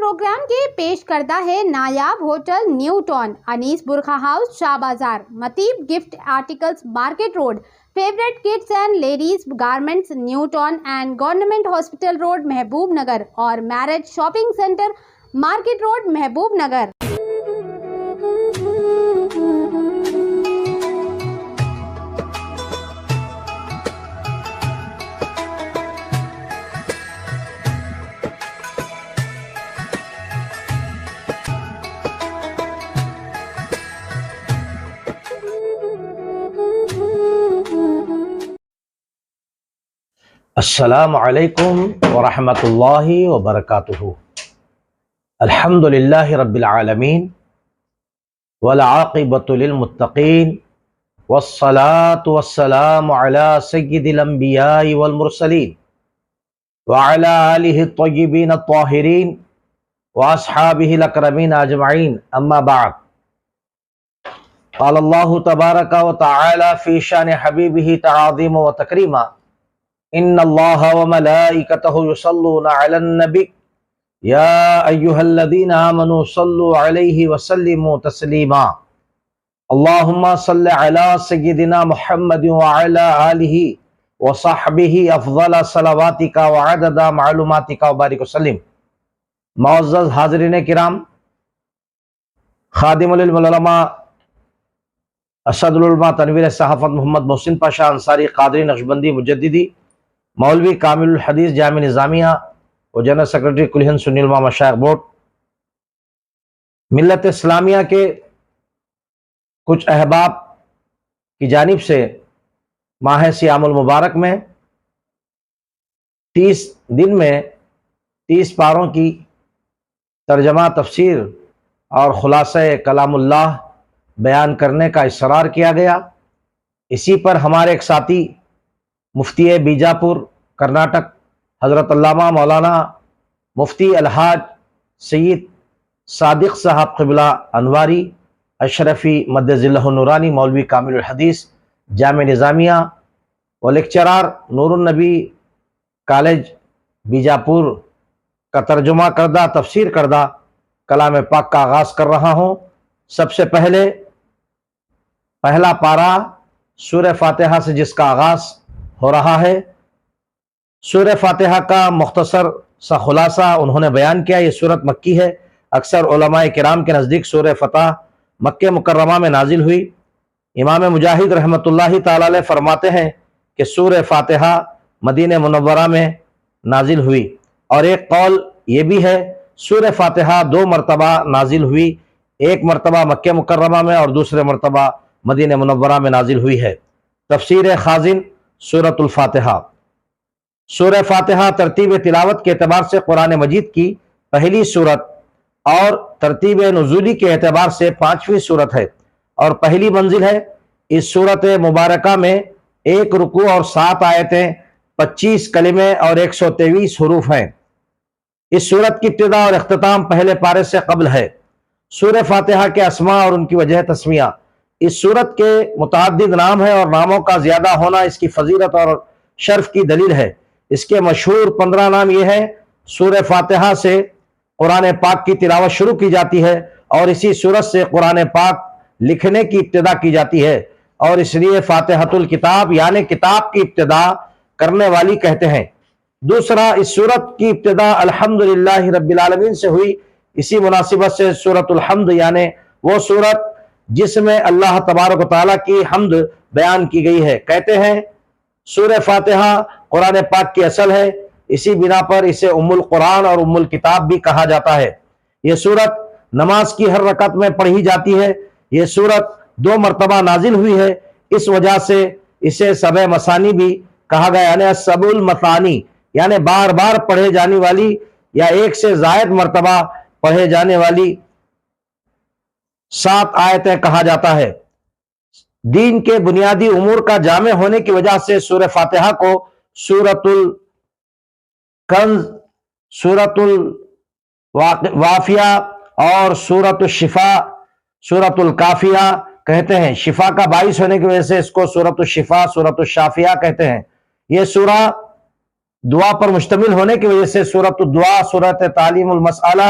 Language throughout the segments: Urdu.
پروگرام کے پیش کرتا ہے Nayab hotel new town, Anees Barkha house, Shah Bazaar, Mateeb gift articles market road, favourite kids and ladies garments new town and government hospital road Mahboob Nagar, اور marriage shopping centre market road Mahboob Nagar. السلام علیکم ورحمۃ اللہ وبرکاتہ۔ الحمد للہ رب العالمین والعاقبۃ للمتقین والصلاة والسلام علی سید الانبیاء والمرسلین وعلی آلہ الطیبین الطاہرین واصحابہ الاکرمین اجمعین، اما بعد۔ قال اللہ تبارک و تعالی فی شان حبیبہ تعظیما و تکریما، ان اللہ وملائکتہ یصلون علی النبی یا ایہا الذین آمنوا صلوا علیہ وسلموا تسلیما، اللہم صل علی سیدنا محمد وعلی آلہ وصحبہ افضل صلواتک وعدد معلوماتک وبارک وسلم۔ معزز حاضرین کرام، خادم العلماء اسد العلماء تنویر صحافت محمد محسن پاشا انصاری قادری نقشبندی مجددی، مولوی کامل الحدیث جامع نظامیہ و جنرل سیکرٹری کل ہند سنی علماء مشائخ بورڈ، ملت اسلامیہ کے کچھ احباب کی جانب سے ماہ سیام المبارک میں 30 دن میں 30 پاروں کی ترجمہ، تفسیر اور خلاصہ کلام اللہ بیان کرنے کا اصرار کیا گیا۔ اسی پر ہمارے ایک ساتھی مفتی بیجاپور کرناٹک حضرت علامہ مولانا مفتی الحاج سید صادق صاحب قبلہ انواری اشرفی مد ظلہ نورانی، مولوی کامل الحدیث جامع نظامیہ و لیکچرار نور النبی کالج بیجاپور کا ترجمہ کردہ، تفسیر کردہ کلام پاک کا آغاز کر رہا ہوں۔ سب سے پہلے پہلا پارہ سورہ فاتحہ سے جس کا آغاز ہو رہا ہے، سورہ فاتحہ کا مختصر سا خلاصہ انہوں نے بیان کیا۔ یہ سورت مکی ہے۔ اکثر علماء کرام کے نزدیک سورہ فتح مکہ مکرمہ میں نازل ہوئی۔ امام مجاہد رحمۃ اللہ تعالی علیہ فرماتے ہیں کہ سورہ فاتحہ مدینہ منورہ میں نازل ہوئی، اور ایک قول یہ بھی ہے سورہ فاتحہ 2 مرتبہ نازل ہوئی، ایک مرتبہ مکہ مکرمہ میں اور دوسرے مرتبہ مدینہ منورہ میں نازل ہوئی ہے۔ تفسیر خازن سورۃ الفاتحہ۔ سورہ فاتحہ ترتیب تلاوت کے اعتبار سے قرآن مجید کی پہلی سورت اور ترتیب نزولی کے اعتبار سے 5ویں سورت ہے، اور پہلی منزل ہے۔ اس سورت مبارکہ میں 1 رکوع اور 7 آیتیں، 25 کلمے اور 123 حروف ہیں۔ اس سورت کی ابتدا اور اختتام پہلے پارے سے قبل ہے۔ سورہ فاتحہ کے اسماء اور ان کی وجہ تسمیہ۔ اس سورت کے متعدد نام ہیں، اور ناموں کا زیادہ ہونا اس کی فضیلت اور شرف کی دلیل ہے۔ اس کے مشہور 15 نام یہ ہیں۔ سورہ فاتحہ سے قرآن پاک کی تلاوت شروع کی جاتی ہے، اور اسی سورت سے قرآن پاک لکھنے کی ابتدا کی جاتی ہے، اور اس لیے فاتحۃ الکتاب یعنی کتاب کی ابتدا کرنے والی کہتے ہیں۔ دوسرا، اس سورت کی ابتدا الحمدللہ رب العالمین سے ہوئی۔ اسی مناسبت سے سورۃ الحمد یعنی وہ سورت جس میں اللہ تبارک و تعالیٰ کی حمد بیان کی گئی ہے، کہتے ہیں سورہ فاتحہ قرآن پاک کی اصل ہے۔ اسی بنا پر اسے ام القرآن اور ام الکتاب بھی کہا جاتا ہے۔ یہ سورت نماز کی ہر رکعت میں پڑھی جاتی ہے۔ یہ سورت 2 مرتبہ نازل ہوئی ہے، اس وجہ سے اسے سبع مثانی بھی کہا گیا، یعنی سبع المثانی یعنی بار بار پڑھے جانے والی یا 1 سے زائد مرتبہ پڑھے جانے والی 7 آیتیں کہا جاتا ہے۔ دین کے بنیادی امور کا جامع ہونے کی وجہ سے سورہ فاتحہ کو سورۃ الکنز، سورۃ الوافیہ اور سورۃ الشفاء، سورۃ الکافیہ کہتے ہیں۔ شفا کا باعث ہونے کی وجہ سے اس کو سورۃ الشفاء، سورۃ الشافیہ کہتے ہیں۔ یہ سورہ دعا پر مشتمل ہونے کی وجہ سے سورۃ الدعا، سورۃ تعلیم المسئلہ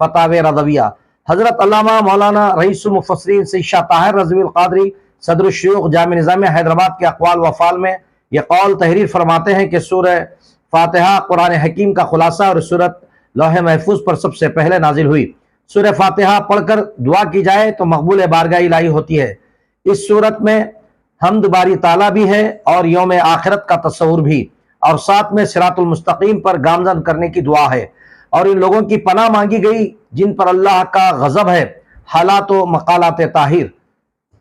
فتاوی رضویہ۔ حضرت علامہ مولانا رئیس المفسرین سید شاہ طاہر رضوی القادری صدر الشیوخ جامع نظامیہ حیدرآباد کے اقوال و افعال میں یہ قول تحریر فرماتے ہیں کہ سورہ فاتحہ قرآن حکیم کا خلاصہ اور سورت لوح محفوظ پر سب سے پہلے نازل ہوئی۔ سورہ فاتحہ پڑھ کر دعا کی جائے تو مقبول بارگاہ الہی ہوتی ہے۔ اس سورت میں حمد باری تعالیٰ بھی ہے اور یوم آخرت کا تصور بھی، اور ساتھ میں صراط المستقیم پر گامزن کرنے کی دعا ہے، اور ان لوگوں کی پناہ مانگی گئی جن پر اللہ کا غضب ہے، حالات و مقالات طاہر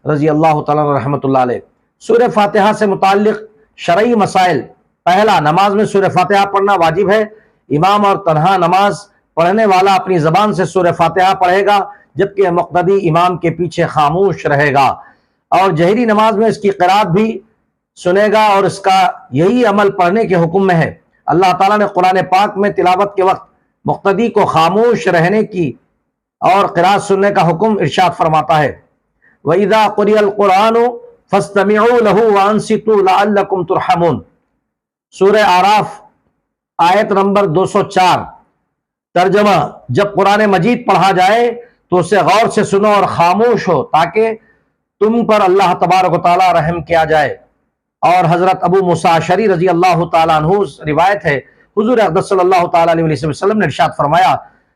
رضی اللہ تعالیٰ رحمۃ اللہ علیہ۔ سورہ فاتحہ سے متعلق شرعی مسائل۔ پہلا، نماز میں سورہ فاتحہ پڑھنا واجب ہے۔ امام اور تنہا نماز پڑھنے والا اپنی زبان سے سورہ فاتحہ پڑھے گا، جبکہ مقتدی امام کے پیچھے خاموش رہے گا، اور جہری نماز میں اس کی قرات بھی سنے گا، اور اس کا یہی عمل پڑھنے کے حکم میں ہے۔ اللہ تعالیٰ نے قرآن پاک میں تلاوت کے وقت مقتدی کو خاموش رہنے کی اور قرات سننے کا حکم ارشاد فرماتا ہے، وَإِذَا قُرِئَ الْقُرْآنُ فَاسْتَمِعُوا لَهُ وَأَنصِتُوا لَعَلَّكُمْ تُرْحَمُونَ۔ سورہ اعراف آیت نمبر 204۔ ترجمہ: جب قرآن مجید پڑھا جائے تو اسے غور سے سنو اور خاموش ہو تاکہ تم پر اللہ تبارک و تعالیٰ رحم کیا جائے۔ اور حضرت ابو موسیٰ اشعری رضی اللہ تعالیٰ عنہ روایت ہے، حضور اقدس صلی اللہ تعالیٰ علیہ وسلم نے ارشاد فرمایا،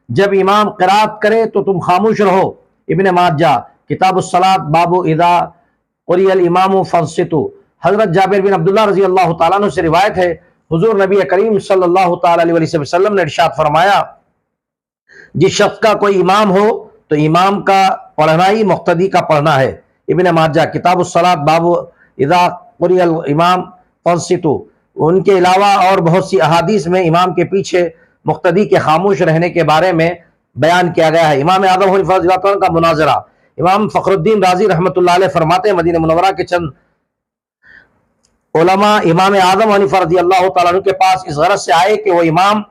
جب امام قرات کرے تو تم خاموش رہو۔ ابن ماجہ کتاب الصلاۃ باب اذا قری الامام فانصتوا۔ حضرت جابر بن عبداللہ رضی اللہ تعالیٰ عنہ سے روایت ہے، حضور نبی کریم صلی اللہ تعالیٰ علیہ وسلم نے ارشاد فرمایا، جس شخص کا کوئی امام ہو تو امام کا پڑھنا ہی مقتدی کا پڑھنا ہے۔ ابن ماجہ کتاب الصلاۃ باب اذا قری الامام فانصتوا۔ ان کے علاوہ اور بہت سی احادیث میں امام کے پیچھے مقتدی کے خاموش رہنے کے بارے میں بیان کیا گیا ہے۔ امام اعظم حنیفہ رضی اللہ عنہ کا مناظرہ۔ امام فخر الدین رازی رحمۃ اللہ علیہ فرماتے ہیں، مدینہ منورہ کے چند علماء امام اعظم حنیفہ رضی اللہ تعالیٰ عنہ کے پاس اس غرض سے آئے کہ وہ امام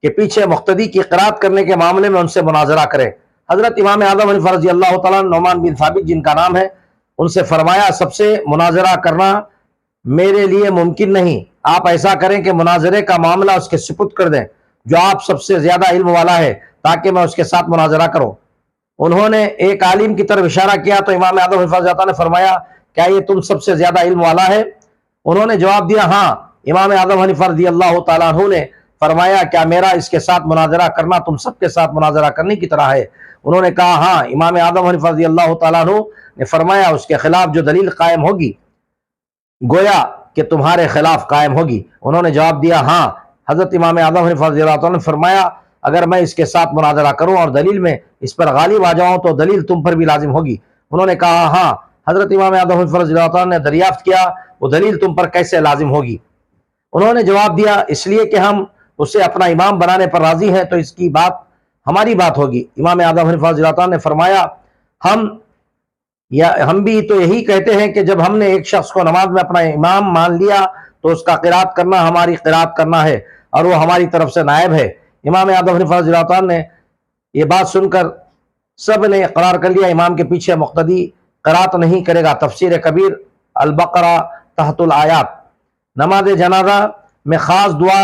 کے پیچھے مقتدی کی قرات کرنے کے معاملے میں ان سے مناظرہ کریں۔ حضرت امام اعظم حنیفہ رضی اللہ تعالیٰ عنہ نعمان بن ثابت جن کا نام ہے، ان سے فرمایا، سب سے مناظرہ کرنا میرے لیے ممکن نہیں، آپ ایسا کریں کہ مناظرے کا معاملہ اس کے سپرد کر دیں جو آپ سب سے زیادہ علم والا ہے، تاکہ میں اس کے ساتھ مناظرہ کروں۔ انہوں نے ایک عالم کی طرف اشارہ کیا تو امام اعظم حنیفہ رضی اللہ عنہ نے فرمایا، کیا یہ تم سب سے زیادہ علم والا ہے؟ انہوں نے جواب دیا، ہاں۔ امام اعظم حنیفہ رضی اللہ تعالیٰ عنہ نے فرمایا، کیا میرا اس کے ساتھ مناظرہ کرنا تم سب کے ساتھ مناظرہ کرنے کی طرح ہے؟ انہوں نے کہا، ہاں۔ امام اعظم حنیفہ رضی اللہ تعالیٰ عنہ نے فرمایا، اس کے خلاف جو دلیل قائم ہوگی گویا کہ تمہارے خلاف قائم ہوگی۔ انہوں نے جواب دیا، ہاں۔ حضرت امام اعظم حنیفہ رضی اللہ عنہ نے فرمایا، اگر میں اس کے ساتھ مناظرہ کروں اور دلیل میں اس پر غالب آ جاؤں تو دلیل تم پر بھی لازم ہوگی۔ انہوں نے کہا، ہاں۔ حضرت امام اعظم حنیفہ رضی اللہ عنہ نے دریافت کیا، وہ دلیل تم پر کیسے لازم ہوگی؟ انہوں نے جواب دیا، اس لیے کہ ہم اسے اپنا امام بنانے پر راضی ہیں تو اس کی بات ہماری بات ہوگی۔ امام اعظم حنیفہ رضی اللہ عنہ نے فرمایا، ہم بھی تو یہی کہتے ہیں کہ جب ہم نے ایک شخص کو نماز میں اپنا امام مان لیا تو اس کا قرات کرنا ہماری قرات کرنا ہے اور وہ ہماری طرف سے نائب ہے۔ امام اعظم حنیفہ رضی اللہ عنہ نے یہ بات سن کر سب نے اقرار کر لیا، امام کے پیچھے مقتدی قرات نہیں کرے گا۔ تفسیر کبیر البقرہ تحت الآیات۔ نماز جنازہ میں خاص دعا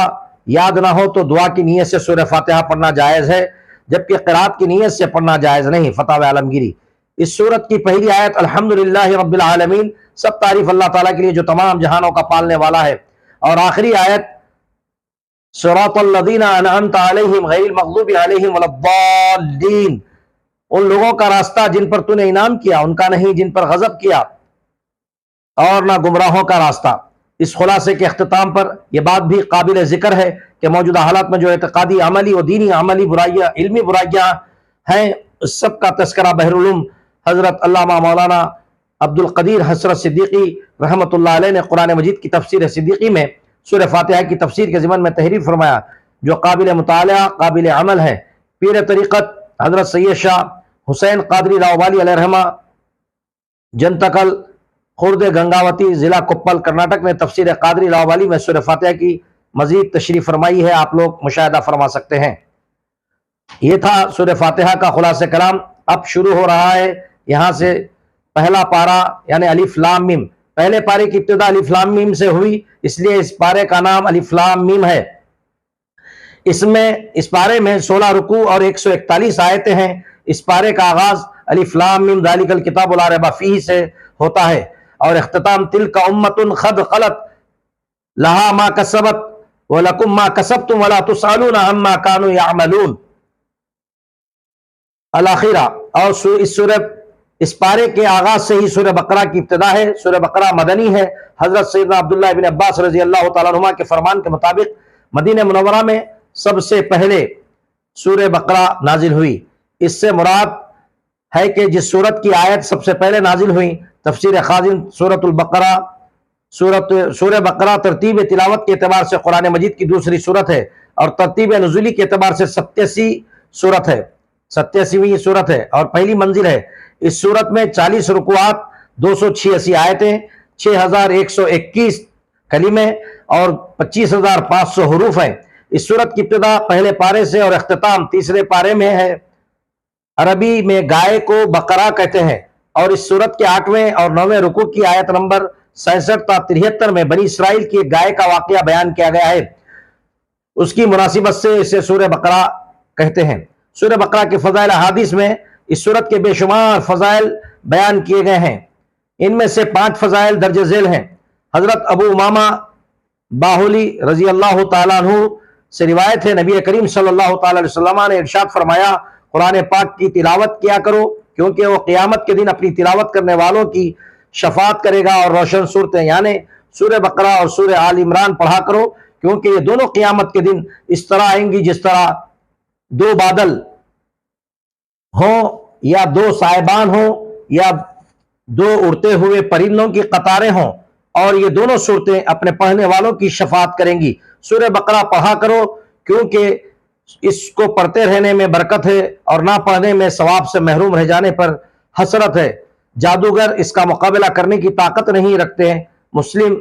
یاد نہ ہو تو دعا کی نیت سے سورہ فاتحہ پڑھنا جائز ہے، جبکہ قرات کی نیت سے پڑھنا جائز نہیں۔ فتاوی عالمگیری۔ اس سورت کی پہلی آیت الحمدللہ رب العالمین، سب تعریف اللہ تعالیٰ کے لیے جو تمام جہانوں کا پالنے والا ہے، اور آخری آیت صراط الذین انعمت علیہم غیر المغضوب علیہم ولا الضالین، ان لوگوں کا راستہ جن پر تو نے انعام کیا، ان کا نہیں جن پر غضب کیا، اور نہ گمراہوں کا راستہ۔ اس خلاصے کے اختتام پر یہ بات بھی قابل ذکر ہے کہ موجودہ حالات میں جو اعتقادی عملی و دینی عملی برائیاں، علمی برائیاں ہیں، اس سب کا تذکرہ بحر العلوم حضرت علامہ مولانا عبد القدیر حسرت صدیقی رحمۃ اللہ علیہ نے قرآن مجید کی تفسیر صدیقی میں سورہ فاتحہ کی تفسیر کے ضمن میں تحریر فرمایا، جو قابل مطالعہ، قابل عمل ہے۔ پیر طریقت حضرت سید شاہ حسین قادری لاؤبالی علیہ رحمہ، جنتکل خورد گنگاوتی، ضلع کوپل، کرناٹک نے تفسیر قادری لاؤبالی میں سورہ فاتحہ کی مزید تشریح فرمائی ہے، آپ لوگ مشاہدہ فرما سکتے ہیں۔ یہ تھا سورہ فاتحہ کا خلاصہ کلام۔ اب شروع ہو رہا ہے یہاں سے پہلا پارہ، یعنی الف لام میم۔ پہلے پارے کی ابتدا الف لام میم سے ہوئی، اس لیے اس پارے کا نام الف لام میم ہے۔ اس پارے میں 16 رکوع اور 141 آیتیں ہیں۔ اس پارے کا آغاز الف لام میم ذالک الکتاب لا ریب فیہ سے ہوتا ہے اور اختتام تلک امۃ قد خلت لہا ما کسبت ولکم ما کسبتم ولا تسألون عما کانوا یعملون الاخرہ۔ اور اس پارے کے آغاز سے ہی سورہ بقرہ کی ابتدا ہے۔ سورہ بقرہ مدنی ہے۔ حضرت سیدنا عبداللہ ابن عباس رضی اللہ تعالیٰ عنہما کے فرمان کے مطابق مدینہ منورہ میں سب سے پہلے سورہ بقرہ نازل ہوئی۔ اس سے مراد ہے کہ جس سورت کی آیت سب سے پہلے نازل ہوئی، تفسیر خازن سورہ بقرہ ترتیب تلاوت کے اعتبار سے قرآن مجید کی دوسری سورت ہے اور ترتیب نزولی کے اعتبار سے 87ویں سورت ہے اور پہلی منزل ہے۔ اس سورت میں 40 رکوعات، 286 آیتیں، 6121 کلمے اور 25500 حروف ہیں۔ اس سورت کی ابتدا پہلے پارے سے اور اختتام تیسرے پارے میں ہے۔ عربی میں گائے کو بقرہ کہتے ہیں اور اس سورت کے 8ویں اور 9ویں رکوع کی آیت نمبر 66 تا 73 میں بنی اسرائیل کی ایک گائے کا واقعہ بیان کیا گیا ہے۔ اس کی مناسبت سے اسے سورہ بقرہ کہتے ہیں۔ سورہ بقرہ کے فضائل احادیث میں اس سورت کے بے شمار فضائل بیان کیے گئے ہیں۔ ان میں سے 5 فضائل درج ذیل ہیں۔ حضرت ابو امامہ باہلی رضی اللہ تعالیٰ عنہ سے روایت ہے، نبی کریم صلی اللہ تعالیٰ علیہ وسلم نے ارشاد فرمایا، قرآن پاک کی تلاوت کیا کرو کیونکہ وہ قیامت کے دن اپنی تلاوت کرنے والوں کی شفاعت کرے گا، اور روشن صورتیں یعنی سورہ بقرہ اور سورہ آل عمران پڑھا کرو کیونکہ یہ دونوں قیامت کے دن اس طرح آئیں گی جس طرح 2 بادل ہوں یا 2 سائبان ہوں یا 2 اڑتے ہوئے پرندوں کی قطاریں ہوں، اور یہ دونوں صورتیں اپنے پڑھنے والوں کی شفاعت کریں گی۔ سورہ بقرہ پڑھا کرو کیونکہ اس کو پڑھتے رہنے میں برکت ہے اور نہ پڑھنے میں ثواب سے محروم رہ جانے پر حسرت ہے۔ جادوگر اس کا مقابلہ کرنے کی طاقت نہیں رکھتے ہیں۔ مسلم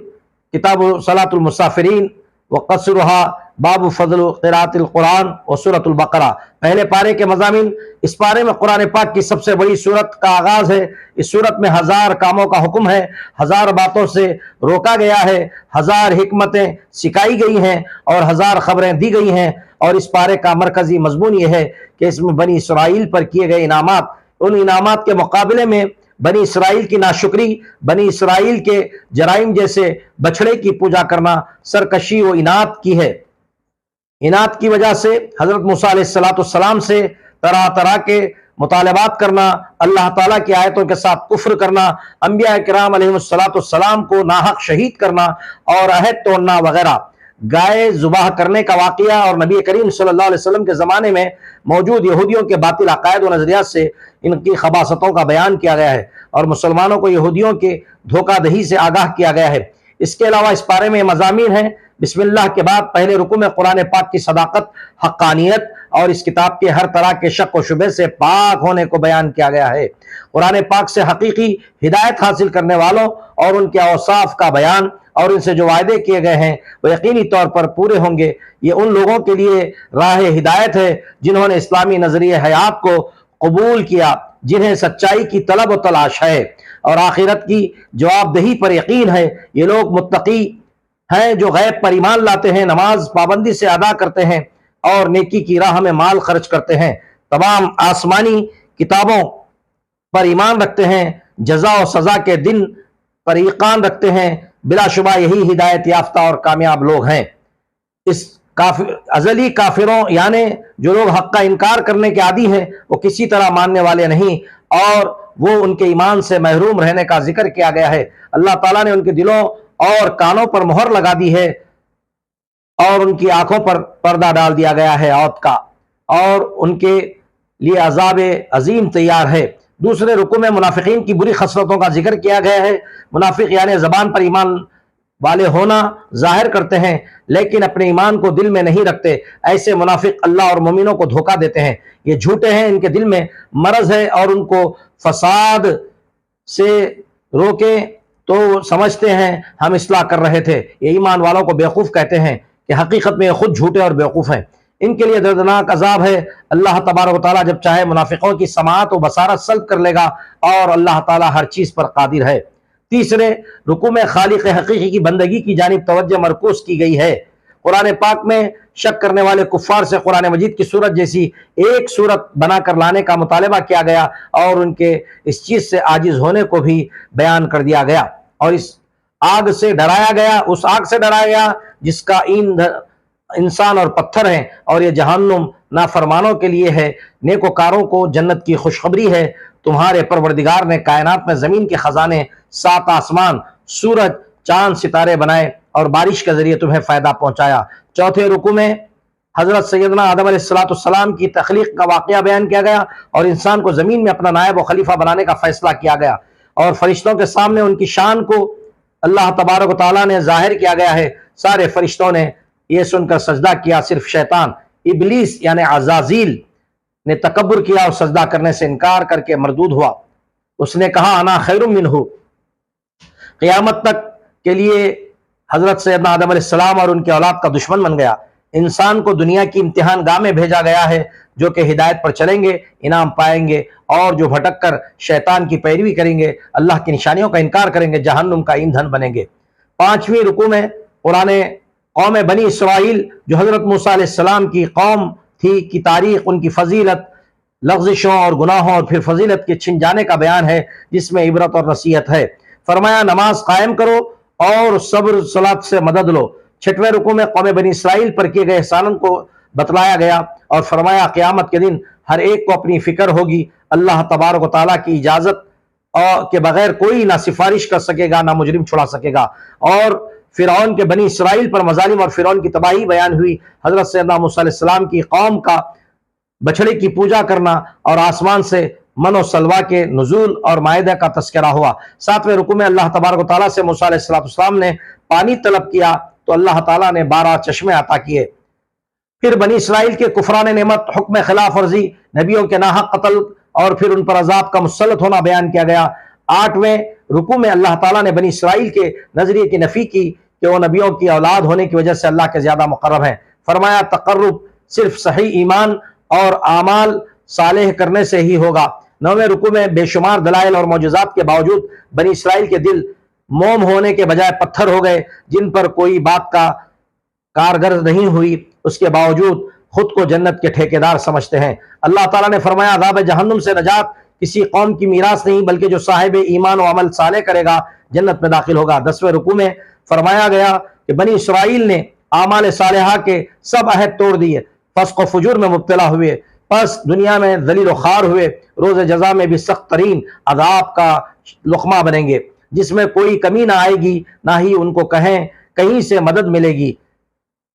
کتاب صلاۃ المسافرین وقصرها باب فضل قراءۃ القرآن و سورۃ البقرہ۔ پہلے پارے کے مضامین۔ اس پارے میں قرآن پاک کی سب سے بڑی سورت کا آغاز ہے۔ اس سورت میں 1000 کاموں کا حکم ہے، 1000 باتوں سے روکا گیا ہے، 1000 حکمتیں سکھائی گئی ہیں اور 1000 خبریں دی گئی ہیں۔ اور اس پارے کا مرکزی مضمون یہ ہے کہ اس میں بنی اسرائیل پر کیے گئے انعامات، ان انعامات کے مقابلے میں بنی اسرائیل کی ناشکری، بنی اسرائیل کے جرائم جیسے بچھڑے کی پوجا کرنا، سرکشی و انات کی ہے۔ انات کی وجہ سے حضرت موسیٰ علیہ السلام سے طرح طرح کے مطالبات کرنا، اللہ تعالیٰ کی آیتوں کے ساتھ کفر کرنا، انبیاء کرام علیہ السلام کو ناحق شہید کرنا اور عہد توڑنا وغیرہ۔ گائے ذبح کرنے کا واقعہ اور نبی کریم صلی اللہ علیہ وسلم کے زمانے میں موجود یہودیوں کے باطل عقائد و نظریات سے ان کی خباثتوں کا بیان کیا گیا ہے اور مسلمانوں کو یہودیوں کے دھوکہ دہی سے آگاہ کیا گیا ہے۔ اس کے علاوہ اس پارے میں مضامین ہیں۔ بسم اللہ کے بعد پہلے رکوع میں قرآن پاک کی صداقت، حقانیت اور اس کتاب کے ہر طرح کے شک و شبہ سے پاک ہونے کو بیان کیا گیا ہے۔ قرآن پاک سے حقیقی ہدایت حاصل کرنے والوں اور ان کے اوصاف کا بیان اور ان سے جو وعدے کیے گئے ہیں وہ یقینی طور پر پورے ہوں گے۔ یہ ان لوگوں کے لیے راہ ہدایت ہے جنہوں نے اسلامی نظریہ حیات کو قبول کیا، جنہیں سچائی کی طلب و تلاش ہے اور آخرت کی جواب دہی پر یقین ہے۔ یہ لوگ متقی ہیں جو غیب پر ایمان لاتے ہیں، نماز پابندی سے ادا کرتے ہیں اور نیکی کی راہ میں مال خرچ کرتے ہیں، تمام آسمانی کتابوں پر ایمان رکھتے ہیں، جزا و سزا کے دن پر یقین رکھتے ہیں۔ بلا شبہ یہی ہدایت یافتہ اور کامیاب لوگ ہیں۔ اس ازلی کافروں یعنی جو لوگ حق کا انکار کرنے کے عادی ہیں وہ کسی طرح ماننے والے نہیں اور وہ ان کے ایمان سے محروم رہنے کا ذکر کیا گیا ہے۔ اللہ تعالیٰ نے ان کے دلوں اور کانوں پر مہر لگا دی ہے اور ان کی آنکھوں پر پردہ ڈال دیا گیا ہے عود کا، اور ان کے لیے عذاب عظیم تیار ہے۔ دوسرے رکوع میں منافقین کی بری خصلتوں کا ذکر کیا گیا ہے۔ منافق یعنی زبان پر ایمان والے ہونا ظاہر کرتے ہیں لیکن اپنے ایمان کو دل میں نہیں رکھتے۔ ایسے منافق اللہ اور مومنوں کو دھوکہ دیتے ہیں، یہ جھوٹے ہیں، ان کے دل میں مرض ہے اور ان کو فساد سے روکیں تو سمجھتے ہیں ہم اصلاح کر رہے تھے۔ یہ ایمان والوں کو بیوقوف کہتے ہیں کہ حقیقت میں یہ خود جھوٹے اور بیوقوف ہیں۔ ان کے لیے دردناک عذاب ہے۔ اللہ تبارک و تعالیٰ جب چاہے منافقوں کی سماعت و بصارت سلب کر لے گا اور اللہ تعالیٰ ہر چیز پر قادر ہے۔ تیسرے رکوع میں خالق حقیقی کی بندگی کی جانب توجہ مرکوز کی گئی ہے۔ قرآن پاک میں شک کرنے والے کفار سے قرآن مجید کی صورت جیسی ایک صورت بنا کر لانے کا مطالبہ کیا گیا اور ان کے اس چیز سے عاجز ہونے کو بھی بیان کر دیا گیا، اور اس آگ سے ڈرایا گیا، اس آگ سے ڈرایا گیا جس کا ایندھن انسان اور پتھر ہیں، اور یہ جہنم نافرمانوں کے لیے ہے، نیکوکاروں کو جنت کی خوشخبری ہے۔ تمہارے پروردگار نے کائنات میں زمین کے خزانے، 7 آسمان، سورج، چاند، ستارے بنائے اور بارش کے ذریعے تمہیں فائدہ پہنچایا۔ چوتھے رکوع میں حضرت سیدنا آدم علیہ السلام کی تخلیق کا واقعہ بیان کیا گیا اور انسان کو زمین میں اپنا نائب و خلیفہ بنانے کا فیصلہ کیا گیا، اور فرشتوں کے سامنے ان کی شان کو اللہ تبارک و تعالیٰ نے ظاہر کیا گیا ہے۔ سارے فرشتوں نے یہ سن کر سجدہ کیا، صرف شیطان ابلیس یعنی عزازیل نے تکبر کیا اور سجدہ کرنے سے انکار کر کے مردود ہوا۔ اس نے کہا انا خیر منہ۔ قیامت تک کے لیے حضرت سیدنا آدم علیہ السلام اور ان کے اولاد کا دشمن بن گیا۔ انسان کو دنیا کی امتحان گاہ میں بھیجا گیا ہے، جو کہ ہدایت پر چلیں گے انعام پائیں گے، اور جو بھٹک کر شیطان کی پیروی کریں گے، اللہ کی نشانیوں کا انکار کریں گے، جہنم کا ایندھن بنیں گے۔ 5ویں رکوع میں قرآن قوم بنی اسرائیل جو حضرت موسیٰ علیہ السلام کی قوم تھی کی تاریخ، ان کی فضیلت، لغزشوں اور گناہوں اور پھر فضیلت کے چھن جانے کا بیان ہے، جس میں عبرت اور نصیحت ہے۔ فرمایا نماز قائم کرو اور صبر صلات سے مدد لو۔ 6ویں رکوع میں قوم بنی اسرائیل پر کیے گئے احسانوں کو بتلایا گیا اور فرمایا قیامت کے دن ہر ایک کو اپنی فکر ہوگی، اللہ تبارک و تعالیٰ کی اجازت کے بغیر کوئی نہ سفارش کر سکے گا، نہ مجرم چھڑا سکے گا۔ اور فرعون کے بنی اسرائیل پر مظالم اور فرعون کی تباہی بیان ہوئی۔ حضرت سیدنا موسیٰ علیہ السلام کی قوم کا بچھڑے کی پوجا کرنا اور آسمان سے من و سلوا کے نزول اور مائدہ کا تذکرہ ہوا۔ 7ویں رکوع میں اللہ تبارک و تعالیٰ سے موسیٰ علیہ السلام نے پانی طلب کیا تو اللہ تعالیٰ نے 12 چشمے عطا کیے۔ پھر بنی اسرائیل کے کفران نعمت، حکم خلاف ورزی، نبیوں کے ناحق قتل اور پھر ان پر عذاب کا مسلط ہونا بیان کیا گیا۔ 8ویں رکوع میں اللہ تعالیٰ نے بنی اسرائیل کے نظریے کی نفی کی کہ وہ نبیوں کی اولاد ہونے کی وجہ سے اللہ کے زیادہ مقرب ہیں۔ فرمایا تقرب صرف صحیح ایمان اور اعمال صالح کرنے سے ہی ہوگا۔ 9ویں رکوع میں بے شمار دلائل اور معجزات کے باوجود بنی اسرائیل کے دل موم ہونے کے بجائے پتھر ہو گئے، جن پر کوئی بات کا کارگر نہیں ہوئی، اس کے باوجود خود کو جنت کے ٹھیکیدار سمجھتے ہیں۔ اللہ تعالیٰ نے فرمایا عذاب جہنم سے نجات کسی قوم کی میراث نہیں، بلکہ جو صاحب ایمان و عمل صالح کرے گا جنت میں داخل ہوگا۔ 10ویں رکوع میں فرمایا گیا کہ بنی اسرائیل نے اعمال صالحہ کے سب عہد توڑ دیے، فسق و فجور میں مبتلا ہوئے، پس دنیا میں ذلیل و خوار ہوئے، روز جزا میں بھی سخت ترین عذاب کا لقمہ بنیں گے، جس میں کوئی کمی نہ آئے گی، نہ ہی ان کو کہیں سے مدد ملے گی۔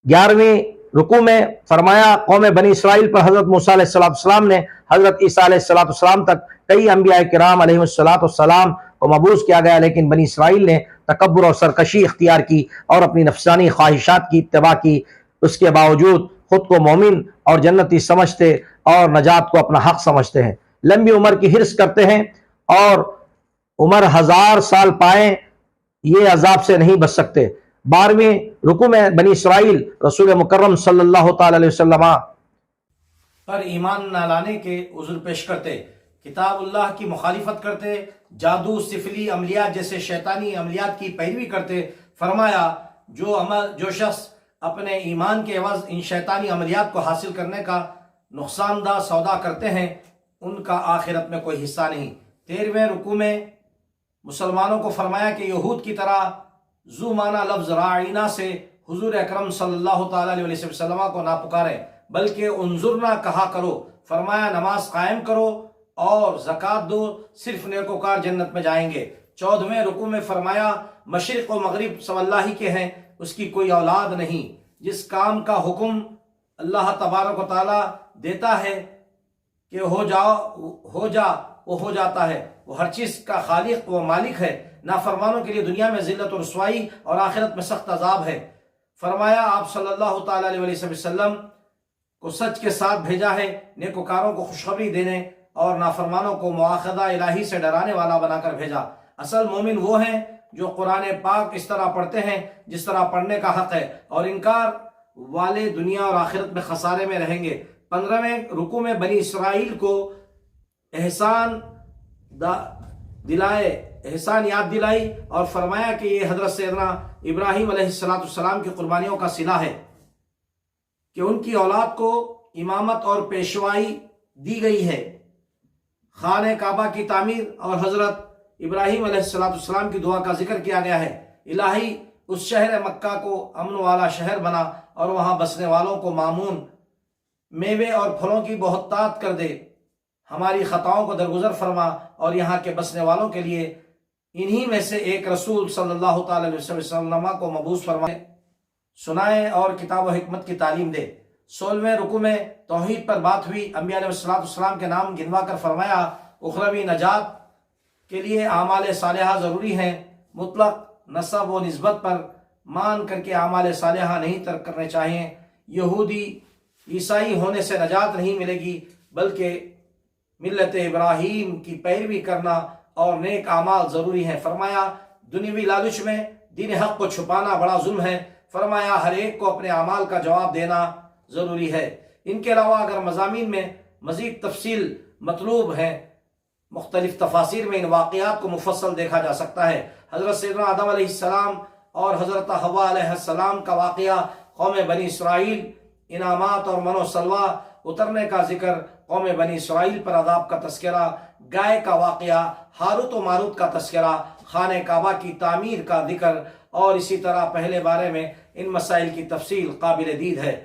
11ویں رکوع میں فرمایا قوم بنی اسرائیل پر حضرت موسیٰ علیہ السلام نے حضرت عیسیٰ علیہ السلام تک کئی انبیاء کرام علیہ السلام کو مبعوث کیا گیا، لیکن بنی اسرائیل نے تکبر اور سرکشی اختیار کی اور اپنی نفسانی خواہشات کی اتباع کی۔ اس کے باوجود خود کو مومن اور جنتی سمجھتے اور نجات کو اپنا حق سمجھتے ہیں، لمبی عمر کی حرص کرتے ہیں اور عمر 1000 سال پائیں یہ عذاب سے نہیں بچ سکتے۔ 12ویں رکوع میں بنی اسرائیل رسول مکرم صلی اللہ تعالی علیہ وسلم پر ایمان نہ لانے کے عذر پیش کرتے، کتاب اللہ کی مخالفت کرتے، جادو، سفلی عملیات جیسے شیطانی عملیات کی پیروی کرتے۔ فرمایا جو شخص اپنے ایمان کے عوض ان شیطانی عملیات کو حاصل کرنے کا نقصان دہ سودا کرتے ہیں، ان کا آخرت میں کوئی حصہ نہیں۔ 13ویں رکوع میں مسلمانوں کو فرمایا کہ یہود کی طرح ذو معنی لفظ راعینا سے حضور اکرم صلی اللہ تعالیٰ علیہ وسلم کو نہ پکارے، بلکہ انظرنا کہا کرو۔ فرمایا نماز قائم کرو اور زکوٰۃ دو، صرف نیکوکار جنت میں جائیں گے۔ 14ویں رکوع میں فرمایا مشرق و مغرب سب اللہ ہی کے ہیں، اس کی کوئی اولاد نہیں۔ جس کام کا حکم اللہ تبارک و تعالیٰ دیتا ہے کہ ہو جا وہ ہو جاتا ہے، وہ ہر چیز کا خالق و مالک ہے۔ نافرمانوں کے لیے دنیا میں ذلت و رسوائی اور آخرت میں سخت عذاب ہے۔ فرمایا آپ صلی اللہ تعالیٰ علیہ وسلم کو سچ کے ساتھ بھیجا ہے، نیکوکاروں کو خوشخبری دینے اور نافرمانوں کو مواخذہ الہی سے ڈرانے والا بنا کر بھیجا۔ اصل مومن وہ ہیں جو قرآن پاک اس طرح پڑھتے ہیں جس طرح پڑھنے کا حق ہے، اور انکار والے دنیا اور آخرت میں خسارے میں رہیں گے۔ 15ویں رکوع میں بنی اسرائیل کو احسان یاد دلائی اور فرمایا کہ یہ حضرت سیدنا ابراہیم علیہ السلام کی قربانیوں کا صلہ ہے۔ کہ ان کی اولاد کو امامت اور پیشوائی دی گئی ہے۔ خانہ کعبہ کی تعمیر اور حضرت ابراہیم علیہ السلام کی دعا کا ذکر کیا گیا ہے۔ الہی اس شہر مکہ کو امن والا شہر بنا اور وہاں بسنے والوں کو مامون میوے اور پھلوں کی بہتات کر دے۔ ہماری خطاؤں کو درگزر فرما اور یہاں کے بسنے والوں کے لیے انہی میں سے ایک رسول صلی اللہ تعالی علیہ وسلم کو مبعوث فرمائے، سنائے اور کتاب و حکمت کی تعلیم دے۔ 16ویں رکوع میں توحید پر بات ہوئی۔ انبیاء علیہ السلام کے نام گنوا کر فرمایا اخروی نجات کے لیے اعمال صالحہ ضروری ہیں۔ مطلق نسب و نسبت پر مان کر کے اعمال صالحہ نہیں ترک کرنے چاہیے۔ یہودی عیسائی ہونے سے نجات نہیں ملے گی، بلکہ ملت ابراہیم کی پیروی کرنا اور نیک اعمال ضروری ہیں۔ فرمایا دنیوی لالچ میں دین حق کو چھپانا بڑا ظلم ہے۔ فرمایا ہر ایک کو اپنے اعمال کا جواب دینا ضروری ہے۔ ان کے علاوہ اگر مضامین میں مزید تفصیل مطلوب ہے، مختلف تفاسیر میں ان واقعات کو مفصل دیکھا جا سکتا ہے۔ حضرت سیدنا آدم علیہ السلام اور حضرت حوا علیہ السلام کا واقعہ، قوم بنی اسرائیل، انعامات اور من و سلوہ اترنے کا ذکر، قوم بنی اسرائیل پر عذاب کا تذکرہ، گائے کا واقعہ، ہاروت و ماروت کا تذکرہ، خانہ کعبہ کی تعمیر کا ذکر، اور اسی طرح پہلے بارے میں ان مسائل کی تفصیل قابل دید ہے۔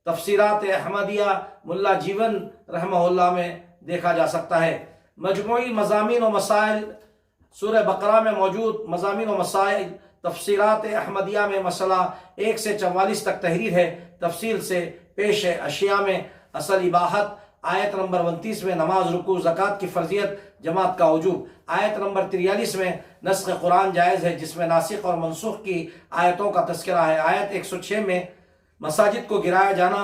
تفسیرات احمدیہ ملا جیون رحمہ اللہ میں دیکھا جا سکتا ہے۔ مجموعی مضامین و مسائل سورہ بقرہ میں موجود مضامین و مسائل، تفسیرات احمدیہ میں مسئلہ 1 سے 44 تک تحریر ہے۔ تفصیل سے پیش ہے۔ اشیاء میں اصل اباحت، آیت نمبر 29 میں نماز، رکوع، زکوٰۃ کی فرضیت، جماعت کا وجوب۔ آیت نمبر 43 میں نسخ قرآن جائز ہے، جس میں ناسخ اور منسوخ کی آیتوں کا تذکرہ ہے۔ آیت 106 میں مساجد کو گرایا جانا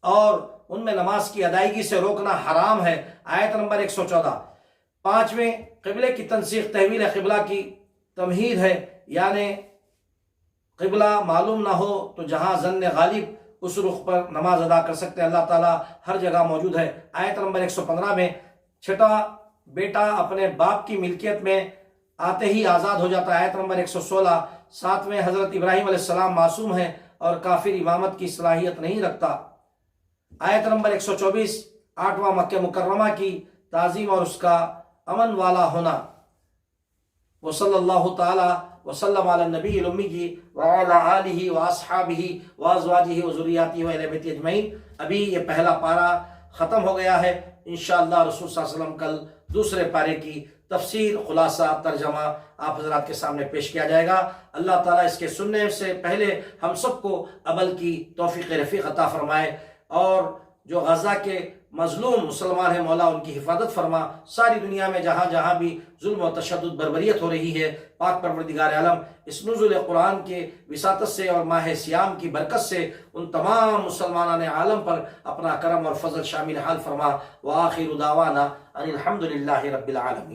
اور ان میں نماز کی ادائیگی سے روکنا حرام ہے۔ آیت نمبر 114۔ 5ویں قبلے کی تنسیخ، تحویل قبلہ کی تمہید ہے، یعنی قبلہ معلوم نہ ہو تو جہاں ظن غالب اس رخ پر نماز ادا کر سکتے ہیں۔ اللہ تعالیٰ ہر جگہ موجود ہے۔ آیت نمبر 115 میں چھٹا بیٹا اپنے باپ کی ملکیت میں آتے ہی آزاد ہو جاتا ہے۔ آیت نمبر 116۔ 7ویں حضرت ابراہیم علیہ السلام معصوم ہیں اور کافر امامت کی صلاحیت نہیں رکھتا۔ آیت نمبر 124۔ 8واں مکہ مکرمہ کی تعظیم اور اس کا امن والا ہونا۔ وصلی اللہ تعالی وسلم علی النبی الامی وعلی آلہ واصحابہ وازواجہ وذریاتہ واہل بیتہ اجمعین۔ ابھی یہ پہلا پارہ ختم ہو گیا ہے۔ انشاءاللہ رسول صلی اللہ علیہ وسلم کل دوسرے پارے کی تفسیر، خلاصہ، ترجمہ آپ حضرات کے سامنے پیش کیا جائے گا۔ اللہ تعالیٰ اس کے سننے سے پہلے ہم سب کو عمل کی توفیق رفیق عطا فرمائے، اور جو غزہ کے مظلوم مسلمان ہیں مولا ان کی حفاظت فرما۔ ساری دنیا میں جہاں جہاں بھی ظلم و تشدد بربریت ہو رہی ہے، پاک پروردگار عالم اس نزول قرآن کے وساطت سے اور ماہ سیام کی برکت سے ان تمام مسلمانان عالم پر اپنا کرم اور فضل شامل حال فرما۔ وآخر دعوانا ان الحمد للہ رب العالمین۔